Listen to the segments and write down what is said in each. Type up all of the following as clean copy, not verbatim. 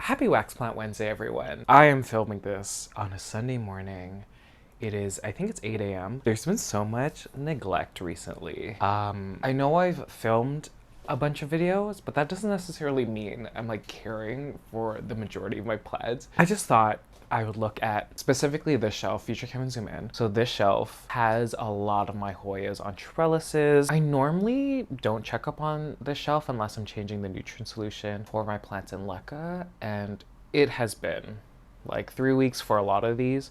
Happy Wax Plant Wednesday, everyone. I am filming this on a Sunday morning. It is, I think it's 8 a.m. There's been so much neglect recently. I know I've filmed a bunch of videos, but that doesn't necessarily mean I'm like caring for the majority of my plants. I just thought I would look at specifically this shelf. Future Kevin, zoom in. So this shelf has a lot of my Hoyas on trellises. I normally don't check up on this shelf unless I'm changing the nutrient solution for my plants in LECA, and it has been like 3 weeks for a lot of these.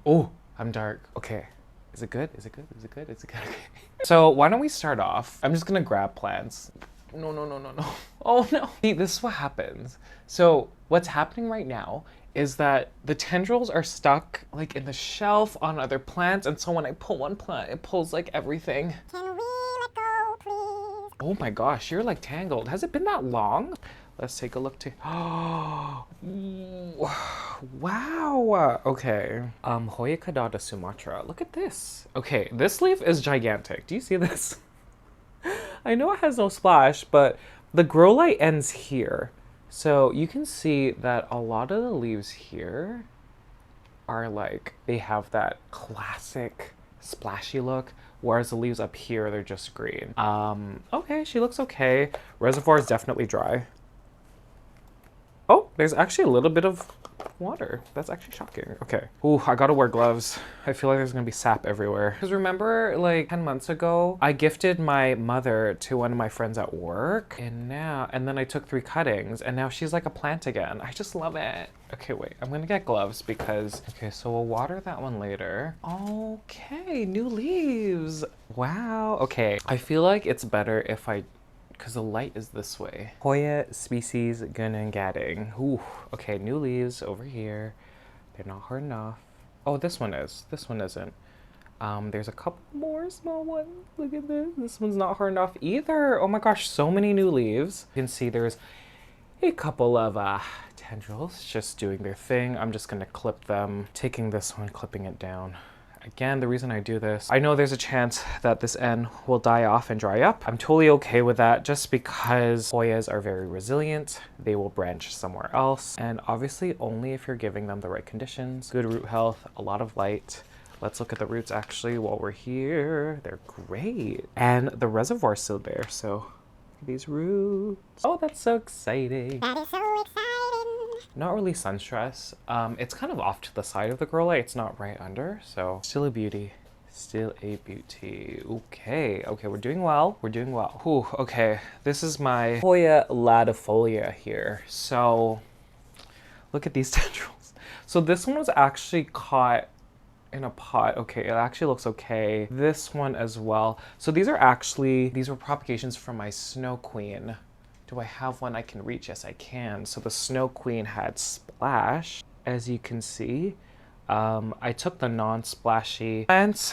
Oh, I'm dark. Okay. Is it good? Is it good? Is it good? Is it good? Okay. So why don't we start off? I'm just gonna grab plants. No. Oh no. See, this is what happens. So what's happening right now is that the tendrils are stuck like in the shelf on other plants, and so when I pull one plant, it pulls like everything. Can we let go, please? Oh my gosh, you're like tangled. Has it been that long? Let's take a look to, oh, wow, okay. Hoya Caudata Sumatra, look at this. Okay, this leaf is gigantic. Do you see this? I know it has no splash, but the grow light ends here. So you can see that a lot of the leaves here are like, they have that classic splashy look, whereas the leaves up here, they're just green. Okay, she looks okay. Reservoir is definitely dry. Oh, there's actually a little bit of water. That's actually shocking. Okay. Ooh, I gotta wear gloves. I feel like there's gonna be sap everywhere. Because remember, like 10 months ago, I gifted my mother to one of my friends at work, and then I took 3 cuttings, and now she's like a plant again. I just love it. Okay, wait, I'm gonna get gloves because, okay, so we'll water that one later. Okay, new leaves. Wow, okay. I feel like it's better if because the light is this way. Hoya species gunung gading. Ooh, okay, new leaves over here. They're not hard enough. Oh, this one is. This one isn't. There's a couple more small ones. Look at this. This one's not hard enough either. Oh my gosh, so many new leaves. You can see there's a couple of tendrils just doing their thing. I'm just gonna clip them. Taking this one, clipping it down. Again, the reason I do this, I know there's a chance that this end will die off and dry up. I'm totally okay with that just because Hoyas are very resilient. They will branch somewhere else. And obviously only if you're giving them the right conditions. Good root health, a lot of light. Let's look at the roots actually while we're here. They're great. And the reservoir's still there, so these roots. Oh, that's so exciting. That is so exciting. Not really sun stress. It's kind of off to the side of the grow light. It's not right under, so still a beauty. Still a beauty. Okay, we're doing well. We're doing well. Whew, okay, this is my Hoya Latifolia here. So look at these tendrils. So this one was actually caught in a pot. Okay, it actually looks okay. This one as well. So these were propagations from my Snow Queen. Do I have one I can reach? Yes, I can. So the Snow Queen had splash, as you can see. I took the non-splashy plants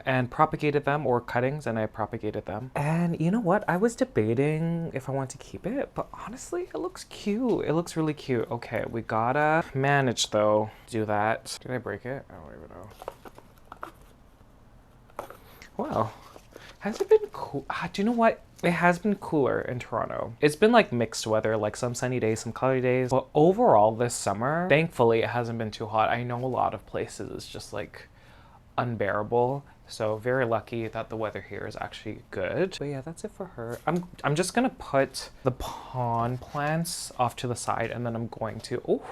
and propagated them, or cuttings, and I propagated them. And you know what? I was debating if I want to keep it, but honestly, it looks cute. It looks really cute. Okay, we gotta manage though. Do that. Did I break it? I don't even know. Wow. Has it been cool? Do you know what? It has been cooler in Toronto. It's been like mixed weather, like some sunny days, some cloudy days. But overall this summer, thankfully it hasn't been too hot. I know a lot of places it's just like unbearable. So very lucky that the weather here is actually good. But yeah, that's it for her. I'm just gonna put the pond plants off to the side, and then I'm going to, oh,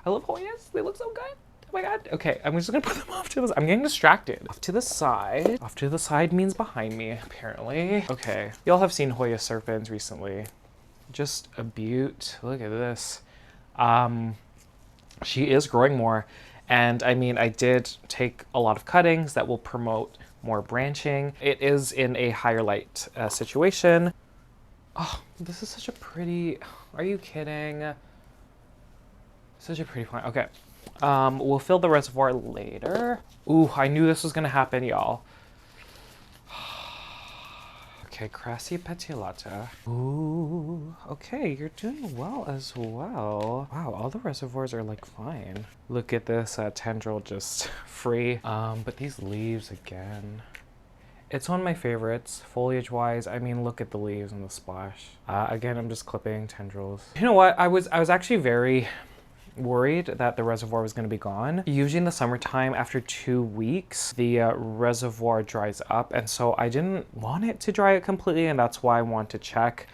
I love Hoyas. They look so good. Oh my god. Okay, I'm just gonna put them off to the side. I'm getting distracted. Off to the side. Off to the side means behind me, apparently. Okay, y'all have seen Hoya Serpens recently. Just a beaut. Look at this. She is growing more. And I mean, I did take a lot of cuttings that will promote more branching. It is in a higher light situation. Oh, this is such a pretty, are you kidding? Such a pretty plant. Okay. We'll fill the reservoir later. Ooh, I knew this was gonna happen, y'all. Okay, Crassia petiolata. Ooh, okay, you're doing well as well. Wow, all the reservoirs are like fine. Look at this tendril just free. But these leaves again. It's one of my favorites, foliage-wise. I mean, look at the leaves and the splash. Again, I'm just clipping tendrils. You know what? I was actually very worried that the reservoir was going to be gone. Usually in the summertime, after 2 weeks, the reservoir dries up, and so I didn't want it to dry it completely, and that's why I want to check.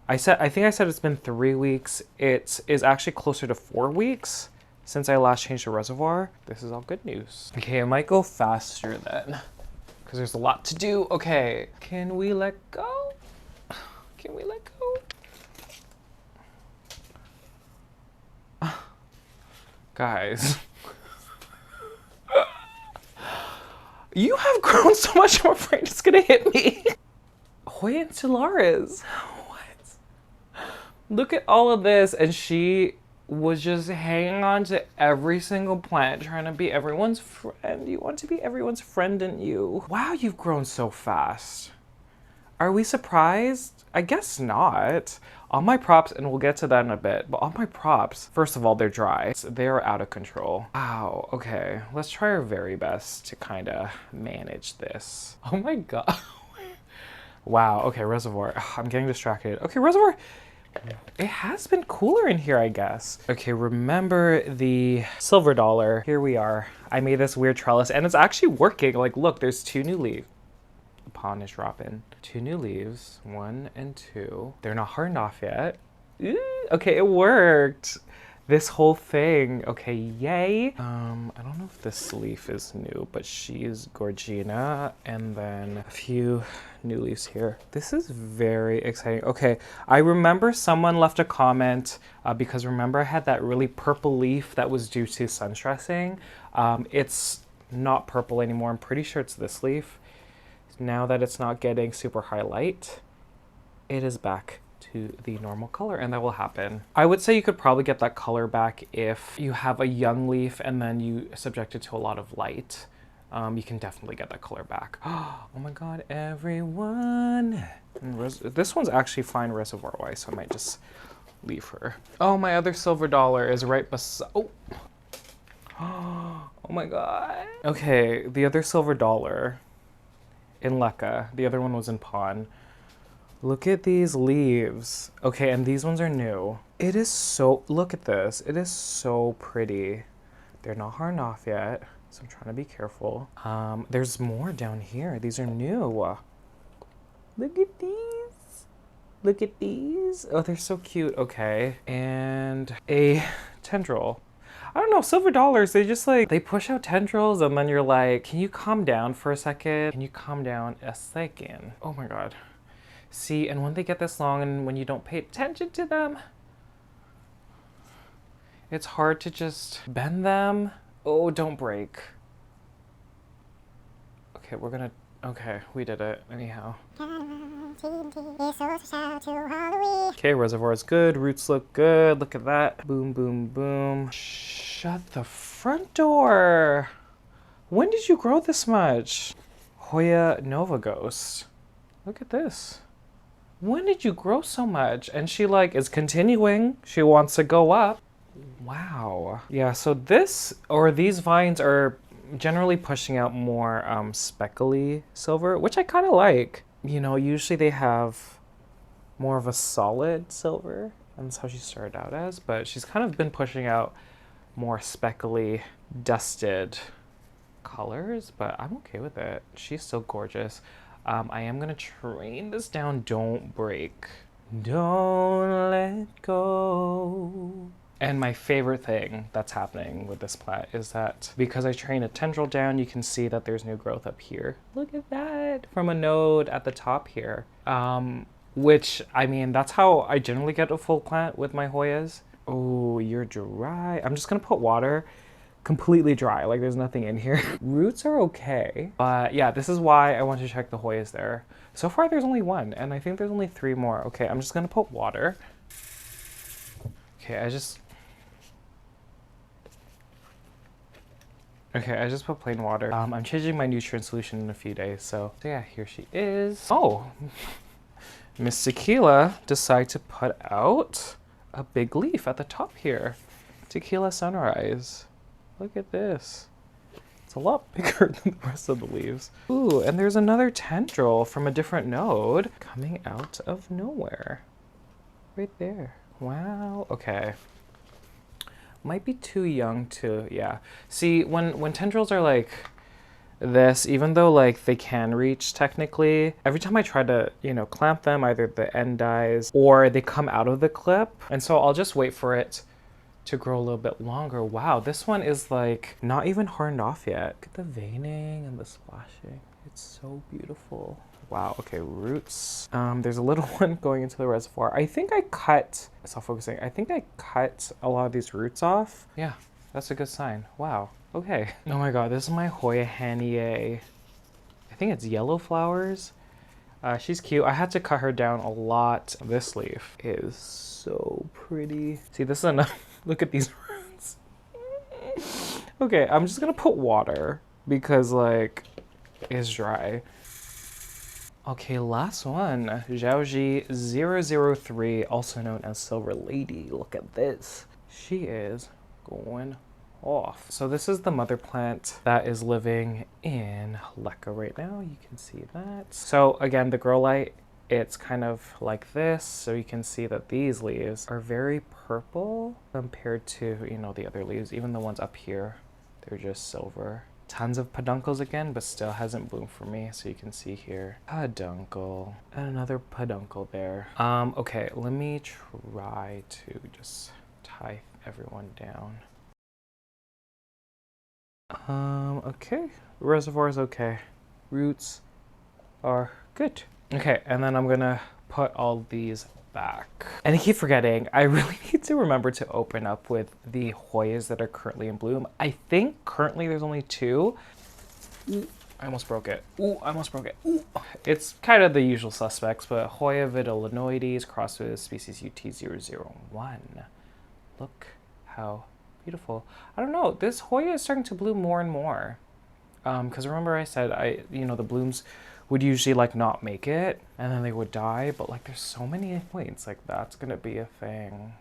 I think I said it's been 3 weeks. It is actually closer to 4 weeks since I last changed the reservoir. This is all good news. Okay, I might go faster then, because there's a lot to do. Okay, can we let go? Can we let go? Guys, you have grown so much, I'm afraid it's gonna hit me. Hoya Insularis. What? Look at all of this, and she was just hanging on to every single plant, trying to be everyone's friend. You want to be everyone's friend, didn't you? Wow, you've grown so fast. Are we surprised? I guess not. On my props, and we'll get to that in a bit, but on my props, first of all, they're dry. So they're out of control. Wow, okay. Let's try our very best to kind of manage this. Oh my God. Wow, okay, reservoir. Ugh, I'm getting distracted. Okay, reservoir. It has been cooler in here, I guess. Okay, remember the silver dollar. Here we are. I made this weird trellis, and it's actually working. Like, look, there's 2 new leaves. The pond is dropping. 2 new leaves, 1 and 2. They're not hardened off yet. Ooh, okay, it worked. This whole thing. Okay, yay. I don't know if this leaf is new, but she's Gorgina, and then a few new leaves here. This is very exciting. Okay, I remember someone left a comment because remember I had that really purple leaf that was due to sun stressing. It's not purple anymore. I'm pretty sure it's this leaf. Now that it's not getting super high light, it is back to the normal color, and that will happen. I would say you could probably get that color back if you have a young leaf and then you subject it to a lot of light. You can definitely get that color back. Oh my God, everyone. This one's actually fine reservoir-wise, so I might just leave her. Oh, my other silver dollar is right beside, oh. Oh my God. Okay, the other silver dollar in LECA, the other one was in pawn. Look at these leaves. Okay, and these ones are new. It is so, look at this. It is so pretty. They're not hardened off yet, so I'm trying to be careful. There's more down here. These are new. Look at these. Look at these. Oh, they're so cute. Okay, and a tendril. I don't know, silver dollars, they just like, they push out tendrils and then you're like, can you calm down for a second? Can you calm down a second? Oh my God. See, and when they get this long and when you don't pay attention to them, it's hard to just bend them. Oh, don't break. Okay, we're gonna, okay, we did it anyhow. Okay, reservoir is good, roots look good, look at that. Boom, boom, boom. Shut the front door. When did you grow this much? Hoya Nova Ghost. Look at this. When did you grow so much? And she like is continuing. She wants to go up. Wow. Yeah, so this, or these vines are generally pushing out more speckly silver, which I kind of like. You know, usually they have more of a solid silver, and that's how she started out as, but she's kind of been pushing out more speckly, dusted colors, but I'm okay with it. She's still gorgeous. I am gonna train this down. Don't break. Don't let go. And my favorite thing that's happening with this plant is that because I train a tendril down, you can see that there's new growth up here. Look at that, from a node at the top here. Which, I mean, that's how I generally get a full plant with my Hoyas. Oh, you're dry. I'm just gonna put water, completely dry, like there's nothing in here. Roots are okay, but yeah, this is why I want to check the Hoyas there. So far there's only 1, and I think there's only 3 more. Okay, I'm just gonna put water. Okay, I just put plain water. I'm changing my nutrient solution in a few days, so yeah, here she is. Oh, Miss Tequila decided to put out a big leaf at the top here. Tequila Sunrise. Look at this. It's a lot bigger than the rest of the leaves. Ooh, and there's another tendril from a different node coming out of nowhere. Right there. Wow. Okay. Might be too young to, yeah. See, when tendrils are like this, even though like they can reach technically, every time I try to, you know, clamp them, either the end dies or they come out of the clip. And so I'll just wait for it to grow a little bit longer. Wow, this one is like not even hardened off yet. Look at the veining and the splashing. It's so beautiful. Wow, okay, roots. There's a little one going into the reservoir. I think I cut, self-focusing, I think I cut a lot of these roots off. Yeah, that's a good sign. Wow, okay. Oh my God, this is my Hoya Hanhiae. I think it's yellow flowers. She's cute. I had to cut her down a lot. This leaf is so pretty. See, this is enough. Look at these roots. Okay, I'm just gonna put water because like it's dry. Okay, last one. Xiaojie 003, also known as Silver Lady. Look at this. She is going off. So this is the mother plant that is living in LECA right now. You can see that. So again, the grow light, it's kind of like this. So you can see that these leaves are very purple compared to, you know, the other leaves. Even the ones up here, they're just silver. Tons of peduncles again, but still hasn't bloomed for me. So you can see here, peduncle, and another peduncle there. Okay, let me try to just tie everyone down. Okay, reservoir is okay. Roots are good. Okay, and then I'm gonna put all these back. And I keep forgetting, I really need to remember to open up with the Hoyas that are currently in bloom. I think currently there's only 2. Ooh, I almost broke it. Ooh, I almost broke it. Ooh. It's kind of the usual suspects, but Hoya Vitellinoides crossed with species UT001. Look how beautiful. I don't know, this Hoya is starting to bloom more and more. Because remember I said, you know, the blooms would usually like not make it and then they would die, but like there's so many points, like that's gonna be a thing.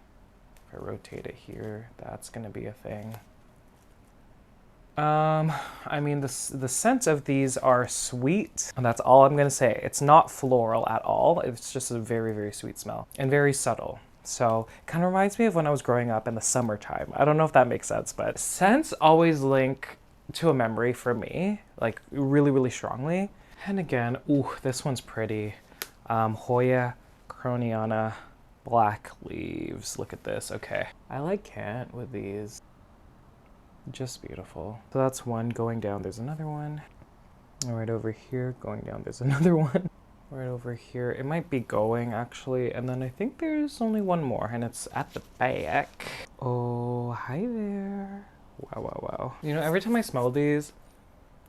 If I rotate it here, that's gonna be a thing. I mean, the scent of these are sweet, and that's all I'm gonna say. It's not floral at all. It's just a very, very sweet smell and very subtle. So it kind of reminds me of when I was growing up in the summertime. I don't know if that makes sense, but scents always link to a memory for me, like really, really strongly. And again, ooh, this one's pretty. Hoya Krohniana Black leaves. Look at this. Okay. I like Kent with these. Just beautiful. So that's one going down. There's another one. Right over here, going down. There's another one. Right over here. It might be going actually. And then I think there's only one more and it's at the back. Oh, hi there. Wow, wow, wow. You know, every time I smell these,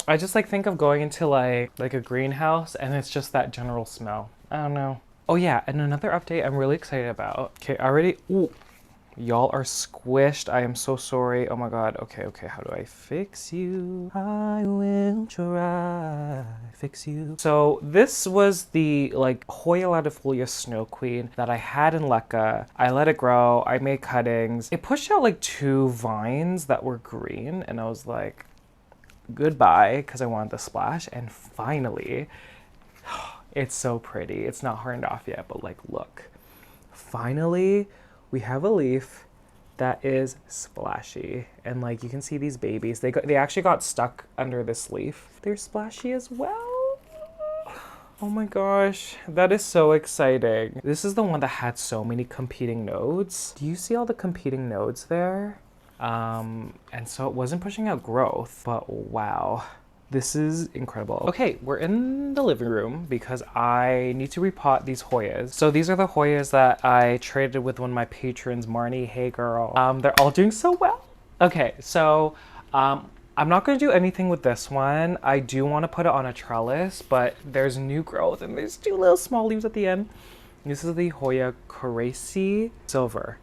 I just like think of going into like a greenhouse and it's just that general smell. I don't know. Oh yeah, and another update I'm really excited about. Okay, already, ooh, y'all are squished. I am so sorry. Oh my God. Okay, okay, how do I fix you? I will try fix you. So this was the like Hoya Latifolia Snow Queen that I had in LECA. I let it grow, I made cuttings. It pushed out like 2 vines that were green and I was like, goodbye, because I wanted the splash. And finally, it's so pretty. It's not hardened off yet, but like, look. Finally, we have a leaf that is splashy. And like, you can see these babies. They actually got stuck under this leaf. They're splashy as well. Oh my gosh, that is so exciting. This is the one that had so many competing nodes. Do you see all the competing nodes there? And so it wasn't pushing out growth, but wow, this is incredible. Okay, we're in the living room because I need to repot these Hoyas. So these are the Hoyas that I traded with one of my patrons, Marnie. Hey girl. They're all doing so well. Okay, so I'm not going to do anything with this one. I do want to put it on a trellis, but there's new growth and there's 2 little small leaves at the end. This is the Hoya Krohniana Silver.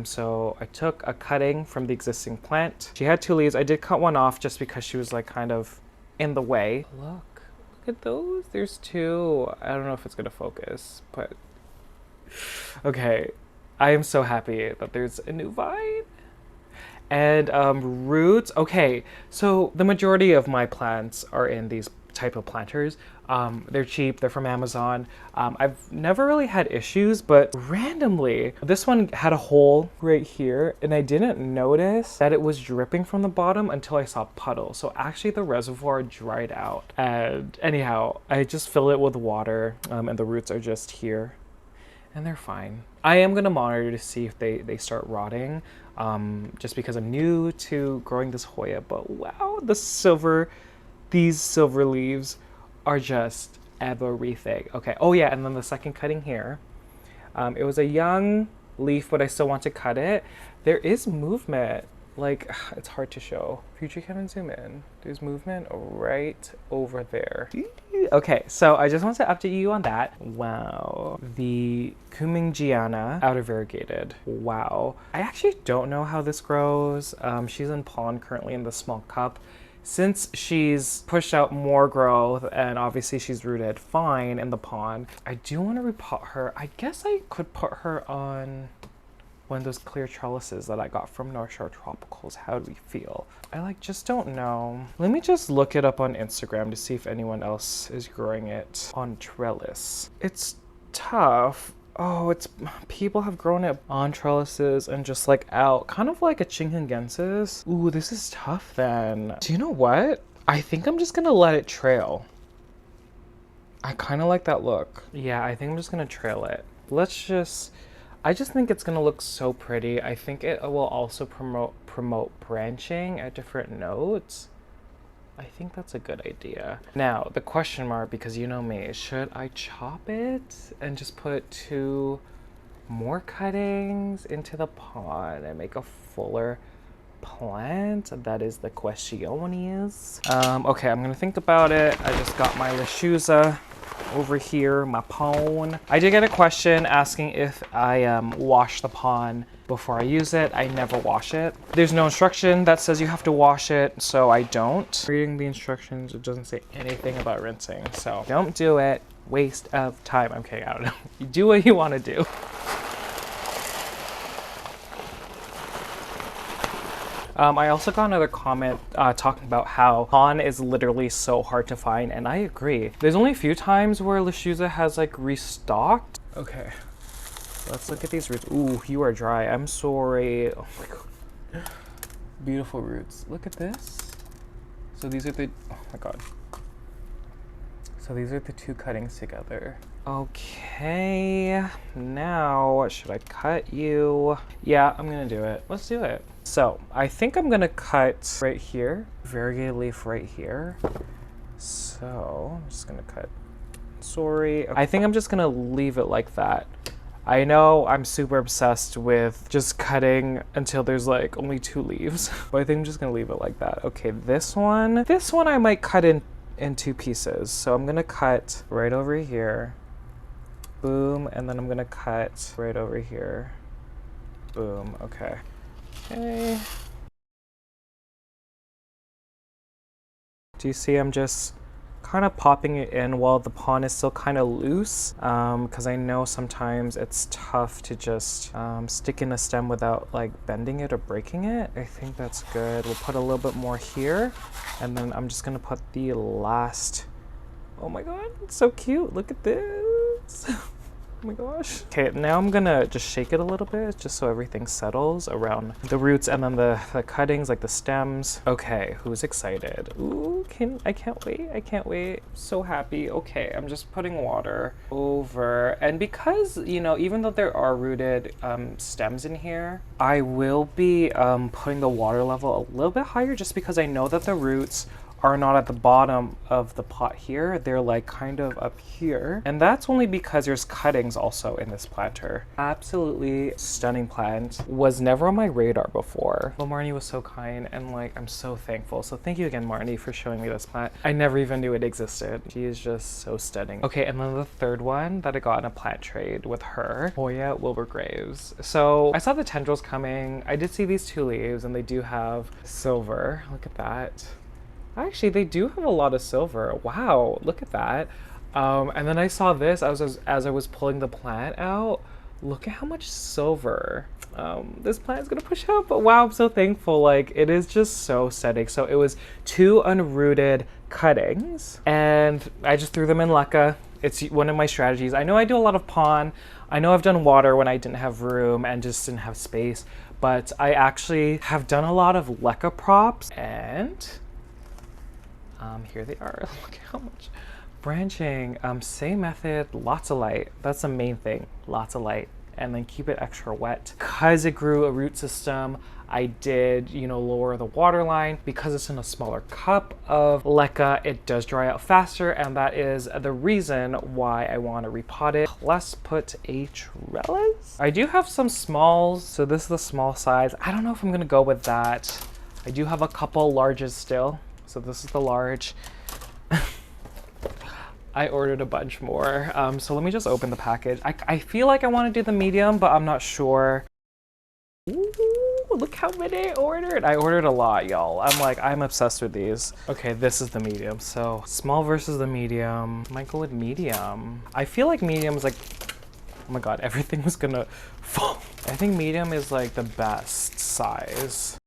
So I took a cutting from the existing plant. She had 2 leaves. I did cut one off just because she was like kind of in the way. Look at those. There's 2. I don't know if it's gonna focus, but okay. I am so happy that there's a new vine. And roots. Okay, so the majority of my plants are in these type of planters. They're cheap, they're from Amazon. I've never really had issues, but randomly, this one had a hole right here, and I didn't notice that it was dripping from the bottom until I saw puddles. So actually the reservoir dried out. And anyhow, I just fill it with water, and the roots are just here, and they're fine. I am gonna monitor to see if they start rotting, just because I'm new to growing this Hoya, but wow, these silver leaves are just everything. Okay, oh yeah, and then the second cutting here. It was a young leaf, but I still want to cut it. There is movement, like, it's hard to show. Future Kevin, zoom in. There's movement right over there. Okay, so I just want to update you on that. Wow, the Cumingiana outer variegated. Wow, I actually don't know how this grows. She's in pond currently in the small cup. Since she's pushed out more growth and obviously she's rooted fine in the pond, I do want to repot her. I guess I could put her on one of those clear trellises that I got from North Shore Tropicals. How do we feel? I just don't know. Let me just look it up on Instagram to see if anyone else is growing it on trellis. It's tough. Oh, people have grown it on trellises and just like out, kind of like a Chinghungensis. Ooh, this is tough then. Do you know what? I think I'm just gonna let it trail. I kind of like that look. Yeah, I think I'm just gonna trail it. I just think it's gonna look so pretty. I think it will also promote branching at different nodes. I think that's a good idea. Now, the question mark, because you know me, should I chop it and just put 2 more cuttings into the pot and make a fuller plant? That is the questiones. Okay, I'm gonna think about it. I just got my Lechuza over here, my pond. I did get a question asking if I wash the pond before I use it. I never wash it. There's no instruction that says you have to wash it, so I don't. Reading the instructions, it doesn't say anything about rinsing, so don't do it. Waste of time. I'm kidding, I don't know. You do what you want to do. I also got another comment talking about how pond is literally so hard to find, and I agree. There's only a few times where Lechuza has like restocked. Okay, let's look at these roots. Ooh, you are dry. I'm sorry. Oh my god. Beautiful roots. Look at this. So these are the, oh my god. So these are the 2 cuttings together. Okay, now should I cut you? Yeah, I'm gonna do it. Let's do it. So I think I'm gonna cut right here, variegated leaf right here. So I'm just gonna cut, sorry. I think I'm just gonna leave it like that. I know I'm super obsessed with just cutting until there's like only 2 leaves, but I think I'm just gonna leave it like that. Okay, this one I might cut in 2 pieces. So I'm gonna cut right over here, boom, and then I'm gonna cut right over here, boom. Okay. Okay. Do you see I'm just kind of popping it in while the pond is still kind of loose, because I know sometimes it's tough to just stick in a stem without like bending it or breaking it. I think that's good. We'll put a little bit more here, and then I'm just gonna put the last. Oh my god, it's so cute. Look at this. Oh my gosh. Okay, now I'm gonna just shake it a little bit just so everything settles around the roots and then the cuttings, like the stems. Okay, who's excited? Ooh, I can't wait. I can't wait. So happy. Okay, I'm just putting water over. And because, you know, even though there are rooted stems in here, I will be putting the water level a little bit higher just because I know that the roots are not at the bottom of the pot here. They're like kind of up here. And that's only because there's cuttings also in this planter. Absolutely stunning plant. Was never on my radar before. Well, Marnie was so kind and like, I'm so thankful. So thank you again, Marnie, for showing me this plant. I never even knew it existed. She is just so stunning. Okay, and then the third one that I got in a plant trade with her, Hoya Wilbur Graves. So I saw the tendrils coming. I did see these 2 leaves and they do have silver. Look at that. Actually, they do have a lot of silver. Wow, look at that. And then I saw this as I was pulling the plant out. Look at how much silver this plant is gonna push out, but wow, I'm so thankful. Like, it is just so aesthetic. So it was 2 unrooted cuttings, and I just threw them in LECA. It's one of my strategies. I know I do a lot of pond. I know I've done water when I didn't have room and just didn't have space, but I actually have done a lot of LECA props, and here they are. Look at how much branching. Same method, lots of light. That's the main thing, lots of light. And then keep it extra wet. Because it grew a root system, I did, you know, lower the water line. Because it's in a smaller cup of LECA, it does dry out faster, and that is the reason why I want to repot it. Let's put a trellis. I do have some smalls, so this is the small size. I don't know if I'm gonna go with that. I do have a couple larges still, so this is the large. I ordered a bunch more. So let me just open the package. I feel like I want to do the medium, but I'm not sure. Ooh, look how many I ordered. I ordered a lot, y'all. I'm obsessed with these. Okay, this is the medium. So small versus the medium. I might go with medium. I feel like medium is like, oh my God, everything was gonna fall. I think medium is like the best size.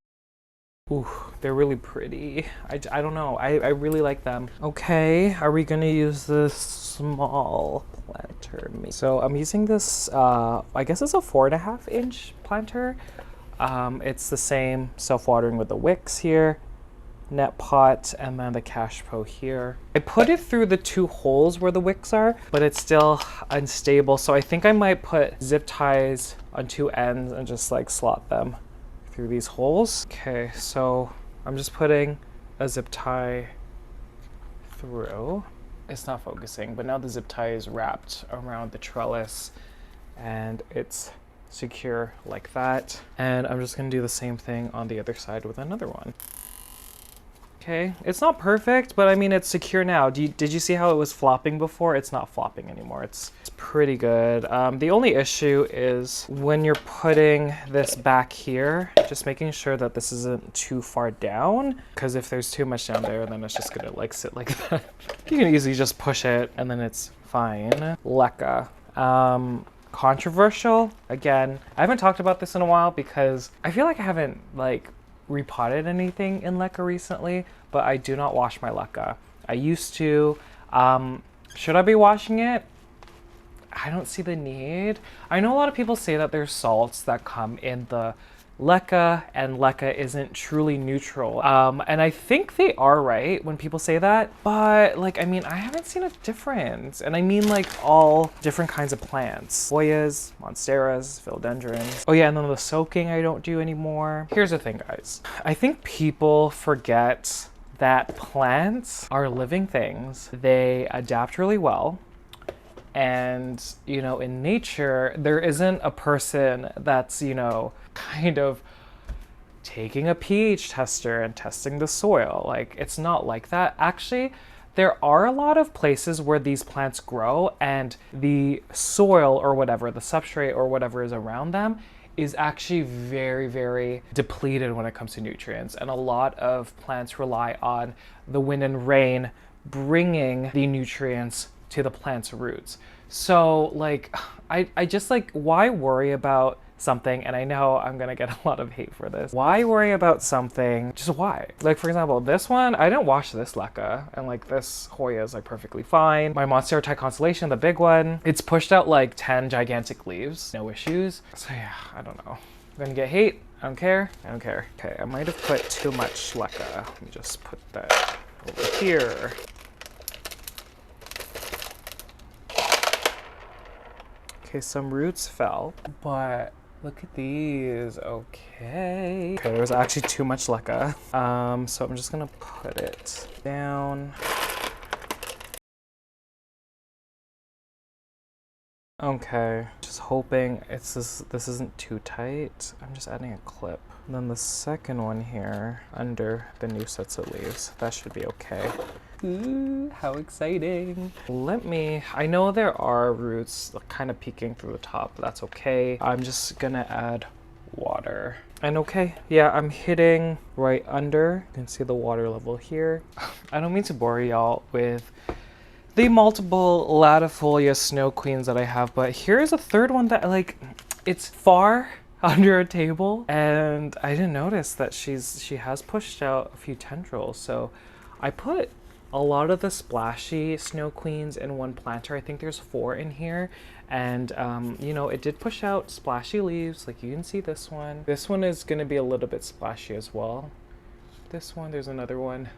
Ooh, they're really pretty. I don't know. I really like them. Okay, are we gonna use this small planter? So I'm using this, I guess it's a 4.5 inch planter. It's the same self-watering with the wicks here, net pot, and then the cash po here. I put it through the 2 holes where the wicks are, but it's still unstable. So I think I might put zip ties on 2 ends and just like slot them through these holes. Okay, so I'm just putting a zip tie through. It's not focusing, but now the zip tie is wrapped around the trellis and it's secure like that. And I'm just gonna do the same thing on the other side with another one. Okay, it's not perfect, but I mean, it's secure now. Did you see how it was flopping before? It's not flopping anymore. It's pretty good. The only issue is when you're putting this back here, just making sure that this isn't too far down, because if there's too much down there, then it's just gonna like sit like that. You can easily just push it and then it's fine. LECA. Controversial. Again, I haven't talked about this in a while because I feel like I haven't like repotted anything in LECA recently, but I do not wash my LECA. I used to. Should I be washing it? I don't see the need. I know a lot of people say that there's salts that come in the LECA and LECA isn't truly neutral. And I think they are right when people say that, but like, I mean, I haven't seen a difference. And I mean like all different kinds of plants. Hoyas, monsteras, philodendrons. Oh yeah, and then the soaking I don't do anymore. Here's the thing, guys. I think people forget that plants are living things. They adapt really well. And, you know, in nature, there isn't a person that's, you know, kind of taking a pH tester and testing the soil. Like, it's not like that. Actually, there are a lot of places where these plants grow and the soil or whatever, the substrate or whatever is around them is actually very, very depleted when it comes to nutrients. And a lot of plants rely on the wind and rain bringing the nutrients to the plant's roots. So like, I just like, why worry about something? And I know I'm gonna get a lot of hate for this. Why worry about something? Just why? Like, for example, this one, I didn't wash this LECA, and like this Hoya is like perfectly fine. My Monstera Thai Constellation, the big one, it's pushed out like 10 gigantic leaves, no issues. So yeah, I don't know. I'm gonna get hate. I don't care. I don't care. Okay, I might have put too much LECA. Let me just put that over here. Okay, some roots fell, but look at these. Okay. Okay, there was actually too much LECA. So I'm just gonna put it down. Okay, just hoping this isn't too tight. I'm just adding a clip. And then the second one here under the new sets of leaves. That should be okay. Ooh, how exciting. I know there are roots kind of peeking through the top, but that's okay. I'm just gonna add water. And okay, yeah, I'm hitting right under. You can see the water level here. I don't mean to bore y'all with the multiple Latifolia snow queens that I have, but here's a third one that like, it's far under a table and I didn't notice that she has pushed out a few tendrils. So I put a lot of the splashy snow queens in one planter. I think there's 4 in here. And, you know, it did push out splashy leaves. Like you can see this one. This one is going to be a little bit splashy as well. This one, there's another one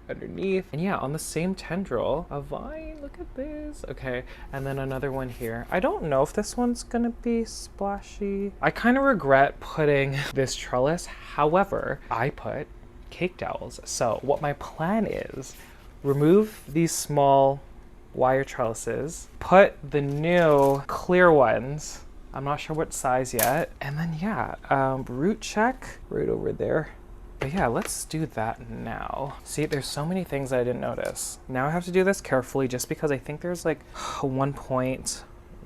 underneath. And yeah, on the same tendril, a vine, look at this. Okay, and then another one here. I don't know if this one's going to be splashy. I kind of regret putting this trellis. However, I put cake dowels. So what my plan is, remove these small wire trellises, put the new clear ones, I'm not sure what size yet, and then yeah, root check right over there. But yeah, let's do that now. See, there's so many things I didn't notice. Now I have to do this carefully just because I think there's like one point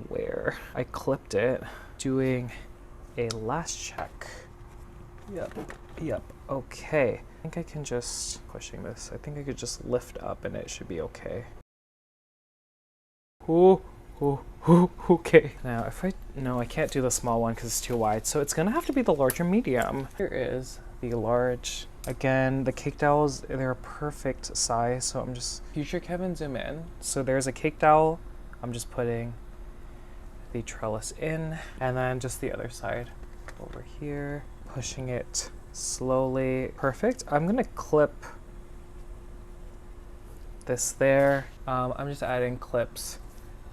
where I clipped it doing a last check. Yep, okay. I think I can just, pushing this, I think I could just lift up and it should be okay. Okay. Now, if no, I can't do the small one because it's too wide, so it's gonna have to be the larger medium. Here is the large. Again, the cake dowels, they're a perfect size, so I'm just, future Kevin, zoom in. So there's a cake dowel. I'm just putting the trellis in, and then just the other side over here, pushing it slowly. Perfect. I'm gonna clip this there. I'm just adding clips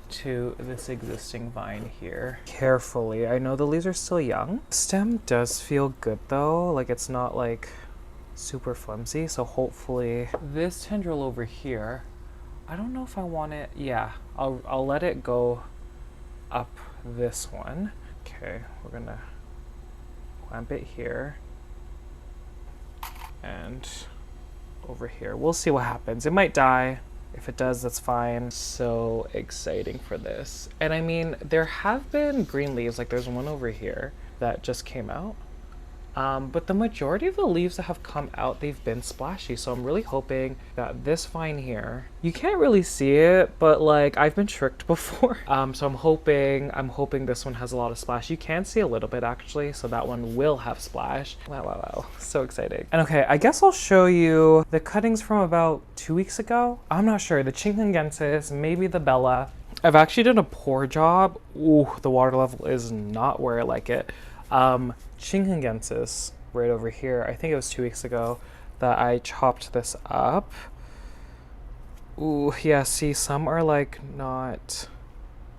to this existing vine here carefully. I know the leaves are still young. Stem does feel good though, like it's not like super flimsy, so hopefully this tendril over here, I don't know if I want it. Yeah, I'll let it go up this one. Okay, we're gonna clamp it here and over here. We'll see what happens. It might die. If it does, that's fine. So exciting for this. And I mean, there have been green leaves, like there's one over here that just came out. But the majority of the leaves that have come out, they've been splashy. So I'm really hoping that this vine here, you can't really see it, but like I've been tricked before. So I'm hoping this one has a lot of splash. You can see a little bit actually, so that one will have splash. Wow, so exciting. And okay, I guess I'll show you the cuttings from about 2 weeks ago. I'm not sure, the Chinghungensis, maybe the Bella. I've actually done a poor job. Ooh, the water level is not where I like it. Chinghungensis right over here. I think it was 2 weeks ago that I chopped this up. Ooh, yeah, see, some are like not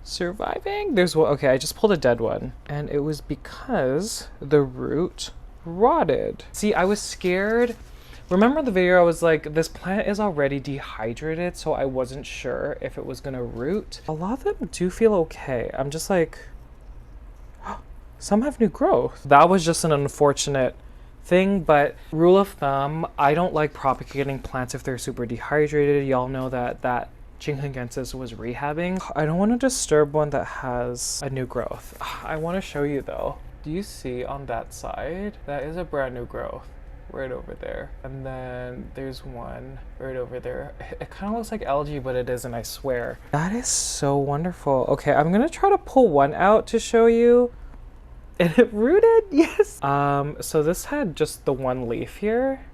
surviving. There's one, okay, I just pulled a dead one and it was because the root rotted. See, I was scared. Remember the video I was like, this plant is already dehydrated, so I wasn't sure if it was gonna root. A lot of them do feel okay. I'm just like, some have new growth. That was just an unfortunate thing, but rule of thumb, I don't like propagating plants if they're super dehydrated. Y'all know that Chinghungensis was rehabbing. I don't want to disturb one that has a new growth. I want to show you though. Do you see on that side? That is a brand new growth right over there. And then there's one right over there. It kind of looks like algae, but it isn't, I swear. That is so wonderful. Okay, I'm gonna try to pull one out to show you. And it rooted, yes. So this had just the one leaf here.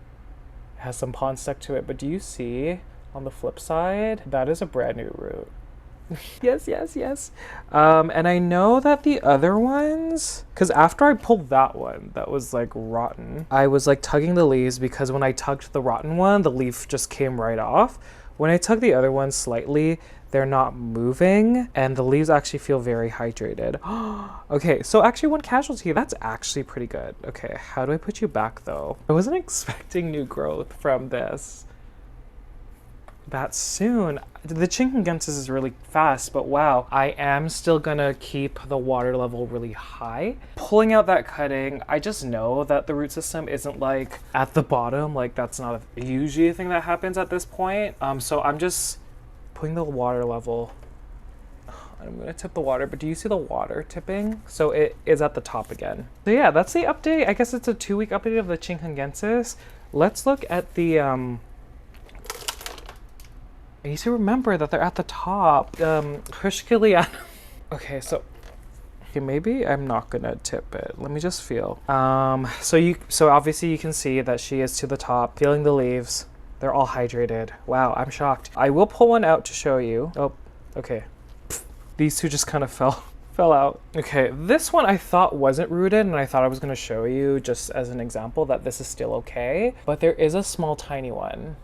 It has some pond stuck to it, but do you see on the flip side? That is a brand new root. Yes. And I know that the other ones, because after I pulled that one that was like rotten, I was like tugging the leaves because when I tugged the rotten one, the leaf just came right off. When I tug the other one slightly, they're not moving and the leaves actually feel very hydrated. Okay, so actually one casualty, that's actually pretty good. Okay, how do I put you back though? I wasn't expecting new growth from this that soon. The Chinghungensis is really fast, but wow, I am still gonna keep the water level really high. Pulling out that cutting, I just know that the root system isn't like at the bottom, like that's not usually a thing that happens at this point. So I'm just putting the water level. I'm gonna tip the water, but do you see the water tipping? So it is at the top again. So yeah, that's the update. I guess it's a 2-week update of the Chinghungensis. Let's look at the I need to remember that they're at the top. Heuschkeliana. Okay, so okay, maybe I'm not gonna tip it. Let me just feel. So obviously you can see that she is to the top, feeling the leaves. They're all hydrated. Wow, I'm shocked. I will pull one out to show you. Oh, okay. Pfft, these two just kind of fell out. Okay, this one I thought wasn't rooted, and I thought I was gonna show you just as an example that this is still okay, but there is a small tiny one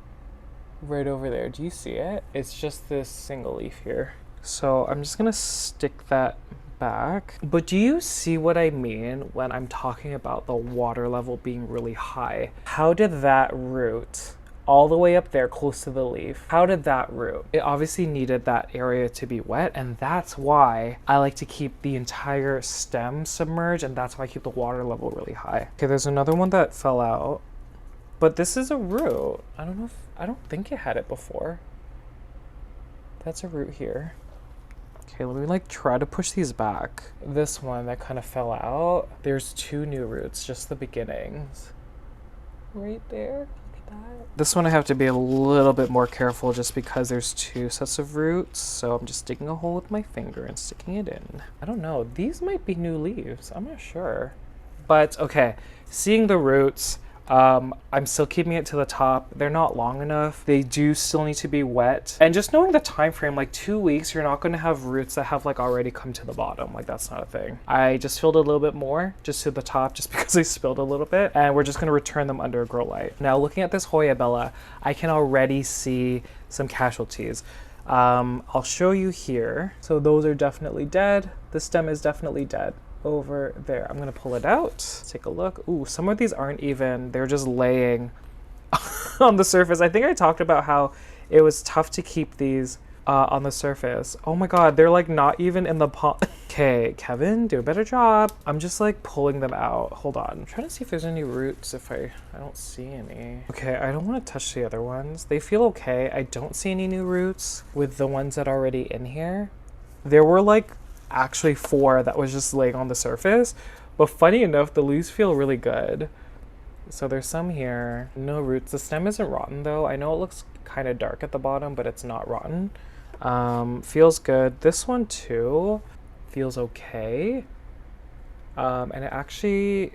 right over there. Do you see it? It's just this single leaf here. So I'm just gonna stick that back. But do you see what I mean when I'm talking about the water level being really high? How did that root all the way up there close to the leaf? How did that root? It obviously needed that area to be wet, and that's why I like to keep the entire stem submerged, and that's why I keep the water level really high. Okay, there's another one that fell out, but this is a root. I don't think it had it before. That's a root here. Okay, let me like try to push these back. This one that kind of fell out, there's two new roots, just the beginnings. Right there, look at that. This one I have to be a little bit more careful just because there's two sets of roots. So I'm just digging a hole with my finger and sticking it in. I don't know, these might be new leaves, I'm not sure. But okay, seeing the roots, I'm still keeping it to the top. They're not long enough. They do still need to be wet. And just knowing the time frame, like 2 weeks, you're not going to have roots that have like already come to the bottom. Like that's not a thing. I just filled a little bit more just to the top just because I spilled a little bit. And we're just going to return them under a grow light. Now looking at this Hoya Bella, I can already see some casualties. I'll show you here. So those are definitely dead. The stem is definitely dead. Over there. I'm gonna pull it out. Take a look. Ooh, some of these aren't even, they're just laying on the surface. I think I talked about how it was tough to keep these on the surface. Oh my god, they're like not even in the pot. Okay, Kevin, do a better job. I'm just like pulling them out. Hold on. I'm trying to see if there's any roots. If I don't see any. Okay, I don't want to touch the other ones. They feel okay. I don't see any new roots with the ones that are already in here. There were like actually 4 that was just laying on the surface, but funny enough the leaves feel really good. So there's some here, no roots. The stem isn't rotten though. I know it looks kind of dark at the bottom, but it's not rotten. Feels good. This one too feels okay, and it actually,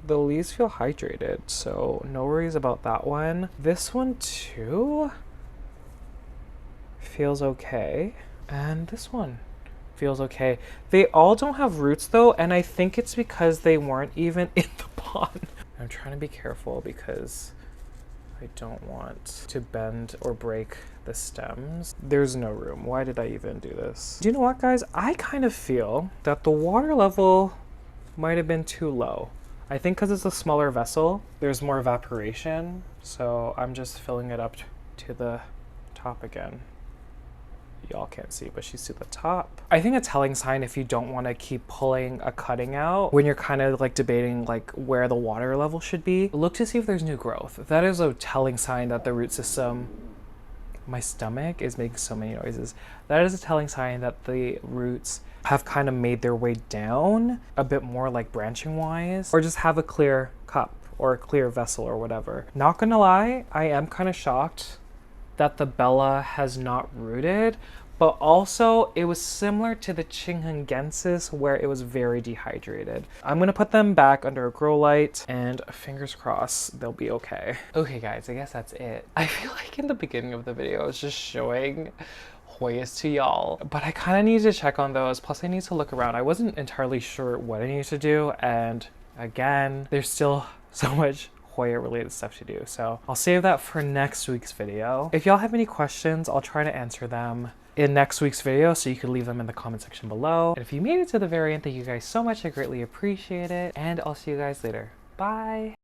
the leaves feel hydrated, so no worries about that one. This one too feels okay, and this one feels okay. They all don't have roots though, and I think it's because they weren't even in the pot. I'm trying to be careful because I don't want to bend or break the stems. There's no room. Why did I even do this? Do you know what, guys? I kind of feel that the water level might have been too low. I think because it's a smaller vessel, there's more evaporation, so I'm just filling it up to the top again. Y'all can't see, but she's to the top. I think a telling sign if you don't want to keep pulling a cutting out when you're kind of like debating like where the water level should be, look to see if there's new growth. That is a telling sign that the root system, my stomach is making so many noises. That is a telling sign that the roots have kind of made their way down a bit more, like branching wise, or just have a clear cup or a clear vessel or whatever. Not gonna lie, I am kind of shocked that the Bella has not rooted, but also it was similar to the Chinghungensis where it was very dehydrated. I'm gonna put them back under a grow light and fingers crossed they'll be okay. Okay guys, I guess that's it. I feel like in the beginning of the video I was just showing Hoyas to y'all, but I kind of need to check on those, plus I need to look around. I wasn't entirely sure what I needed to do, and again, there's still so much Hoya related stuff to do, so I'll save that for next week's video. If y'all have any questions, I'll try to answer them in next week's video, so you can leave them in the comment section below. And if you made it to the very end, thank you guys so much. I greatly appreciate it, and I'll see you guys later. Bye.